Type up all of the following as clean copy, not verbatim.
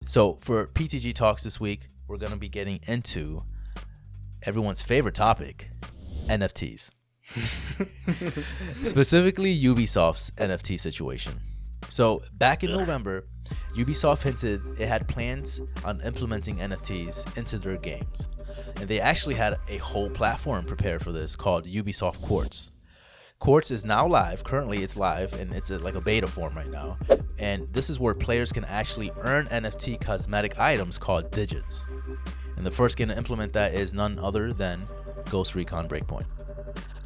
So for PTG Talks this week, we're going to be getting into everyone's favorite topic, NFTs. Specifically Ubisoft's NFT situation. So back in November, Ubisoft hinted it had plans on implementing NFTs into their games. And they actually had a whole platform prepared for this called Ubisoft Quartz. Quartz is now live. Currently it's live and it's like a beta form right now. And this is where players can actually earn NFT cosmetic items called digits. And the first game to implement that is none other than Ghost Recon Breakpoint.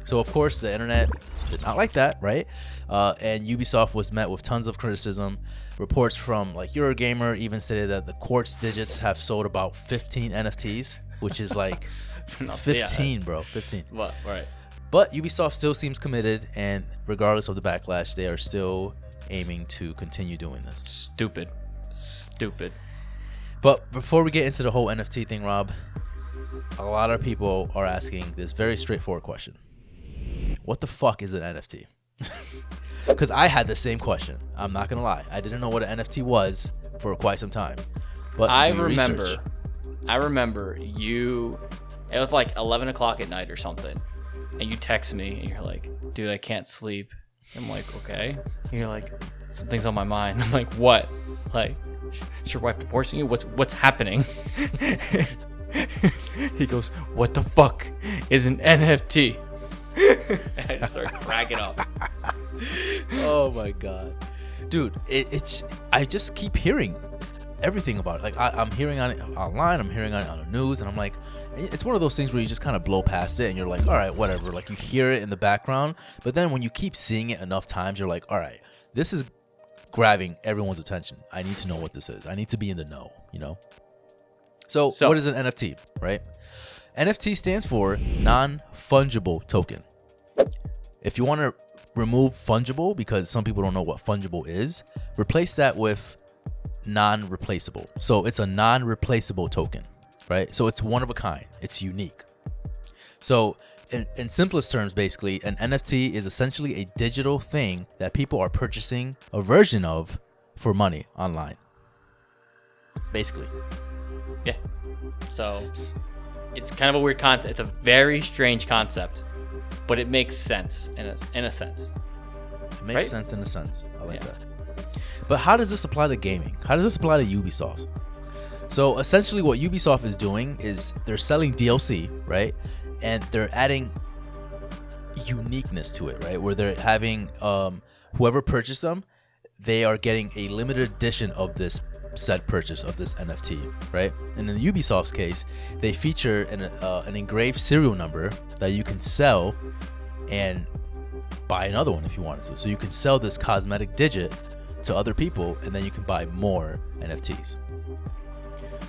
So of course the internet did not like that, right? And Ubisoft was met with tons of criticism. Reports from like Eurogamer even stated that the Quartz digits have sold about 15 NFTs, which is like 15, bro, 15. What? Right. But Ubisoft still seems committed, and regardless of the backlash, they are still aiming to continue doing this. Stupid. But before we get into the whole NFT thing, Rob, a lot of people are asking this very straightforward question. What the fuck is an NFT? Because I had the same question. I'm not going to lie. I didn't know what an NFT was for quite some time. But I remember you, it was like 11 o'clock at night or something. And you text me and you're like, dude, I can't sleep. I'm like, okay. And you're like, something's on my mind. I'm like, what? Like, is your wife divorcing you? What's happening? He goes, what the fuck is an NFT? And I just started cracking up. Oh my god, dude! I just keep hearing everything about it. Like I'm hearing on it online, I'm hearing on it on the news, and I'm like, it's one of those things where you just kind of blow past it, and you're like, all right, whatever. Like you hear it in the background, but then when you keep seeing it enough times, you're like, all right, this is grabbing everyone's attention. I need to know what this is. I need to be in the know, you know. So what is an NFT, right? NFT stands for non-fungible token. If you want to remove fungible, because some people don't know what fungible is, replace that with non-replaceable. So it's a non-replaceable token, right? So it's one of a kind. It's unique. So in simplest terms, basically, an NFT is essentially a digital thing that people are purchasing a version of for money online. Basically. Yeah. So it's kind of a weird concept. It's a very strange concept, but it makes sense in a sense. It makes sense in a sense. I like that. But how does this apply to gaming? How does this apply to Ubisoft? So essentially what Ubisoft is doing is they're selling DLC, right? And they're adding uniqueness to it, right? Where they're having whoever purchased them, they are getting a limited edition of this said purchase of this NFT, right? And in Ubisoft's case, they feature an engraved serial number that you can sell and buy another one if you wanted to. So you can sell this cosmetic digit to other people, and then you can buy more NFTs.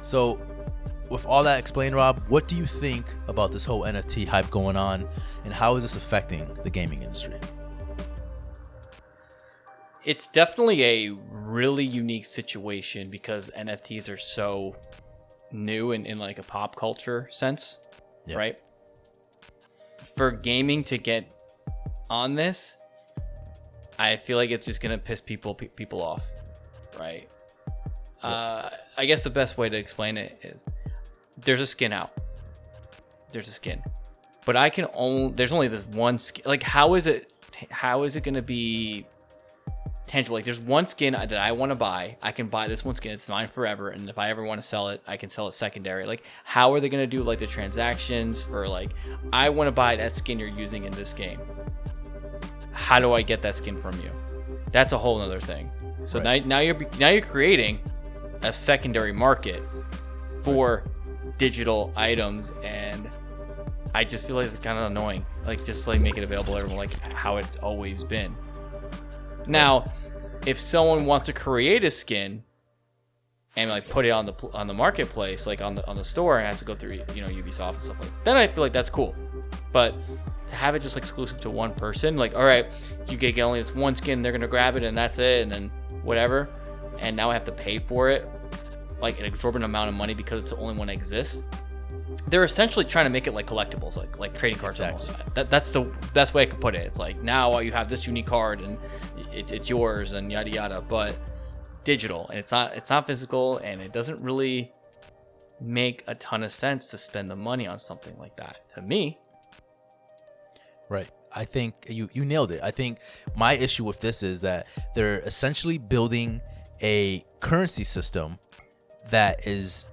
So with all that explained, Rob, what do you think about this whole NFT hype going on, and how is this affecting the gaming industry? It's definitely a really unique situation because NFTs are so new in like a pop culture sense, right? For gaming to get on this, I feel like it's just gonna piss people off, right? I guess the best way to explain it is there's a skin out. There's a skin, but there's only this one skin. Like, how is it gonna be tangible? Like, there's one skin that I want to buy. I can buy this one skin. It's mine forever. And if I ever want to sell it, I can sell it secondary. Like, how are they going to do like the transactions for like, I want to buy that skin you're using in this game. How do I get that skin from you? That's a whole nother thing. So now you're creating a secondary market for digital items, and I just feel like it's kind of annoying. Like, just like make it available to everyone, like how it's always been. Now, if someone wants to create a skin and like put it on the marketplace, like on the store, and has to go through Ubisoft and stuff like that, then I feel like that's cool. But to have it just like exclusive to one person, like, all right, you get only this one skin, they're gonna grab it and that's it, and then whatever, and now I have to pay for it like an exorbitant amount of money because it's the only one that exists. They're essentially trying to make it like collectibles, like trading cards. Exactly. Almost. That's the best way I could put it. It's like, now you have this unique card and it's yours and yada yada. But digital, and it's not physical, and it doesn't really make a ton of sense to spend the money on something like that to me. Right. I think you nailed it. I think my issue with this is that they're essentially building a currency system that is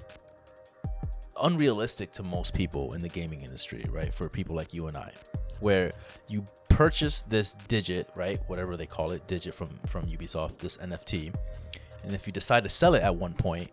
unrealistic to most people in the gaming industry, right? For people like you and I, where you purchase this digit, right? Whatever they call it, digit from Ubisoft, this NFT. And if you decide to sell it at one point,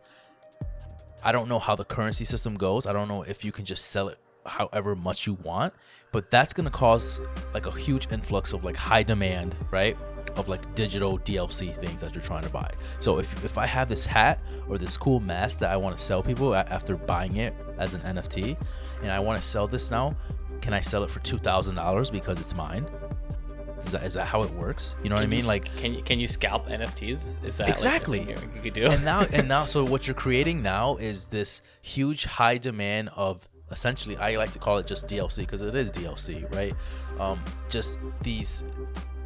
I don't know how the currency system goes. I don't know if you can just sell it however much you want, but that's going to cause like a huge influx of like high demand, right? Of like digital DLC things that you're trying to buy. So if I have this hat or this cool mask that I want to sell people after buying it as an NFT, and I want to sell this now, can I sell it for $2,000 because it's mine? Is that how it works? You know what I mean? Like, can you scalp NFTs? Is that exactly like you could do? And now, so what you're creating now is this huge high demand of, essentially, I like to call it just DLC because it is DLC, right? Just these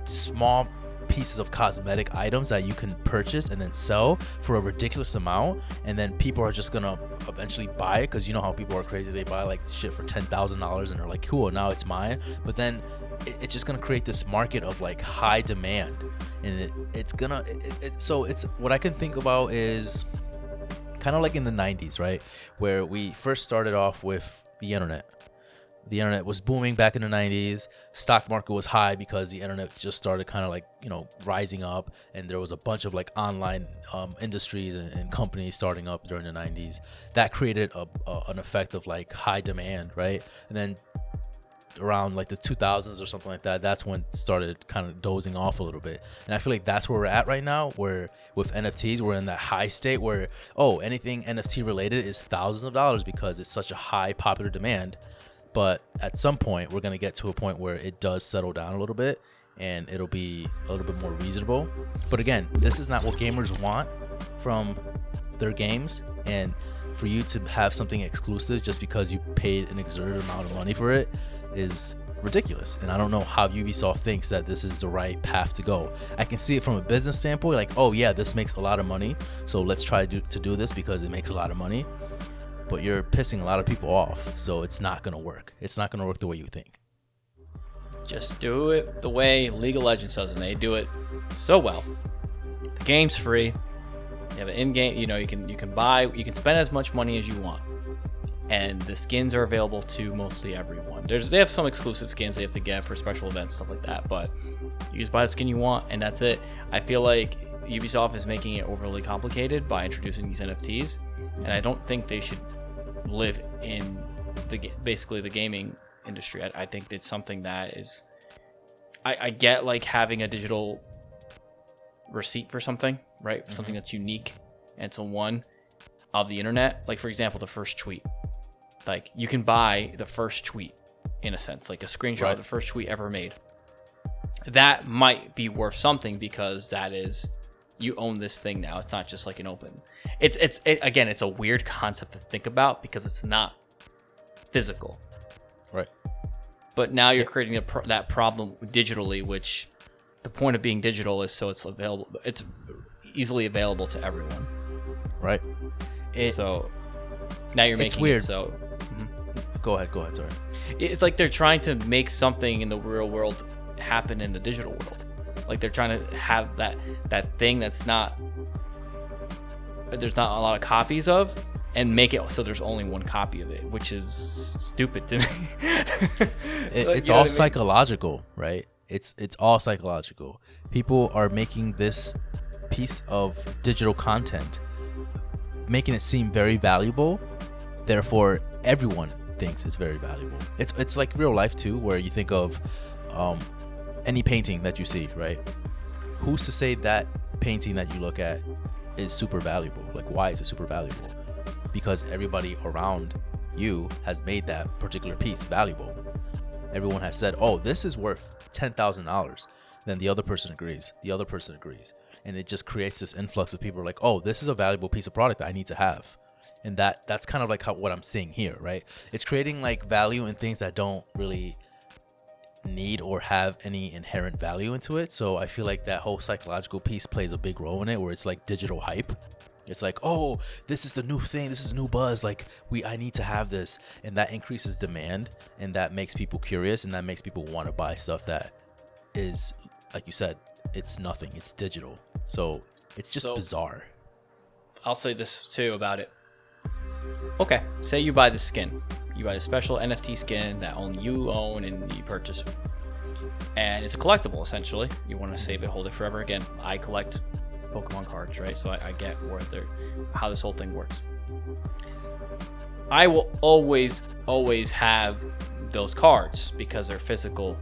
small pieces of cosmetic items that you can purchase and then sell for a ridiculous amount, and then people are just gonna eventually buy it because you know how people are crazy. They buy like shit for $10,000 and they're like, cool, now it's mine. But then it's just gonna create this market of like high demand, and so it's what I can think about is kind of like in the 90s, right, where we first started off with the internet. The internet was booming back in the 90s. Stock market was high because the internet just started kind of like, rising up, and there was a bunch of like online industries and companies starting up during the 90s. That created an effect of like high demand, right? And then around like the 2000s or something like that, that's when it started kind of dozing off a little bit. And I feel like that's where we're at right now, where with NFTs we're in that high state where anything NFT related is thousands of dollars because it's such a high popular demand. But at some point we're going to get to a point where it does settle down a little bit and it'll be a little bit more reasonable. But again, this is not what gamers want from their games, and for you to have something exclusive just because you paid an exerted amount of money for it is ridiculous. And I don't know how Ubisoft thinks that this is the right path to go. I can see it from a business standpoint, like, oh yeah, this makes a lot of money, so let's try to do this because it makes a lot of money. But you're pissing a lot of people off, so it's not gonna work. It's not gonna work the way you think. Just do it the way League of Legends does, and they do it so well. The game's free. You have an in-game, you can spend as much money as you want, and the skins are available to mostly everyone. They have some exclusive skins they have to get for special events, stuff like that, but you just buy the skin you want, and that's it. I feel like Ubisoft is making it overly complicated by introducing these NFTs, and I don't think they should live in basically the gaming industry. I think it's something that is, I get like having a digital receipt for something, right? For something that's unique and it's a one of the internet. Like, for example, the first tweet. Like, you can buy the first tweet in a sense, like a screenshot of the first tweet ever made. That might be worth something because that is, you own this thing now. It's not just like an open. Again, it's a weird concept to think about because it's not physical. Right. But now you're creating that problem digitally, which the point of being digital is so it's available. It's easily available to everyone. Right. So now you're making it's weird. It so. Go ahead. Sorry. It's like they're trying to make something in the real world happen in the digital world. Like they're trying to have that thing there's not a lot of copies of, and make it so there's only one copy of it, which is stupid to me. It's all psychological, right? It's all psychological. People are making this piece of digital content, making it seem very valuable. Therefore, everyone thinks it's very valuable. It's like real life too, where you think of any painting that you see, right? Who's to say that painting that you look at is super valuable? Like, why is it super valuable? Because everybody around you has made that particular piece valuable. Everyone has said, oh, this is worth $10,000. Then the other person agrees. The other person agrees. And it just creates this influx of people like, oh, this is a valuable piece of product that I need to have. And that's kind of like what I'm seeing here, right? It's creating like value in things that don't really need or have any inherent value into it. So I feel like that whole psychological piece plays a big role in it, where it's like digital hype. It's like, oh, this is the new thing, this is new buzz, like I need to have this, and that increases demand, and that makes people curious, and that makes people want to buy stuff that is, like you said, it's nothing, it's digital. So it's just bizarre. I'll say this too about it. Okay, say you buy the skin. You buy a special NFT skin that only you own and you purchase. And it's a collectible, essentially. You want to save it, hold it forever. Again, I collect Pokemon cards, right? So I get how this whole thing works. I will always have those cards because they're physical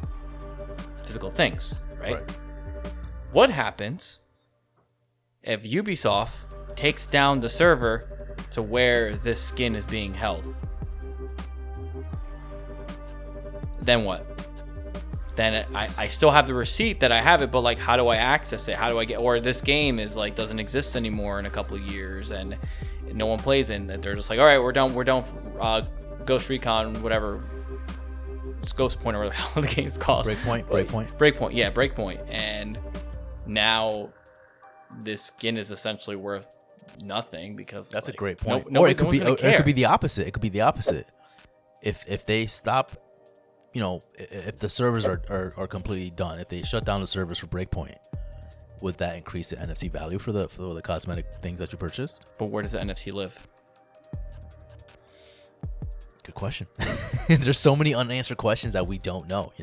things, right? What happens if Ubisoft takes down the server to where this skin is being held? Then what? Then I still have the receipt that I have it, but like, how do I access it? How do I get? Or this game is like doesn't exist anymore in a couple of years, and no one plays it. And they're just like, all right, we're done. Ghost Recon, whatever. It's Ghost Point or whatever the hell the game's called. Breakpoint. Yeah, Breakpoint. And now this skin is essentially worth nothing because that's a great point. Or it could be the opposite. It could be the opposite. If they stop. If the servers are completely done, if they shut down the servers for Breakpoint, would that increase the NFT value for the cosmetic things that you purchased? But where does the NFT live? Good question. There's so many unanswered questions that we don't know,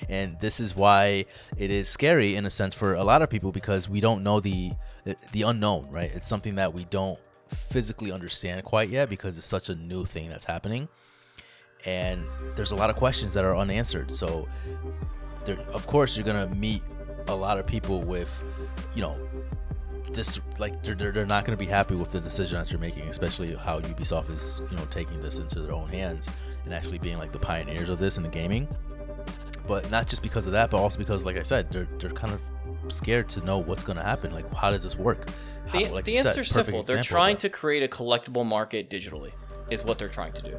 and this is why it is scary in a sense for a lot of people, because we don't know the unknown, right? It's something that we don't physically understand quite yet because it's such a new thing that's happening. And there's a lot of questions that are unanswered. So, of course, you're gonna meet a lot of people with, this like they're not gonna be happy with the decision that you're making, especially how Ubisoft is, taking this into their own hands and actually being like the pioneers of this in the gaming. But not just because of that, but also because, like I said, they're kind of scared to know what's gonna happen. Like, how does this work? The answer's simple. They're trying to create a collectible market digitally, is what they're trying to do.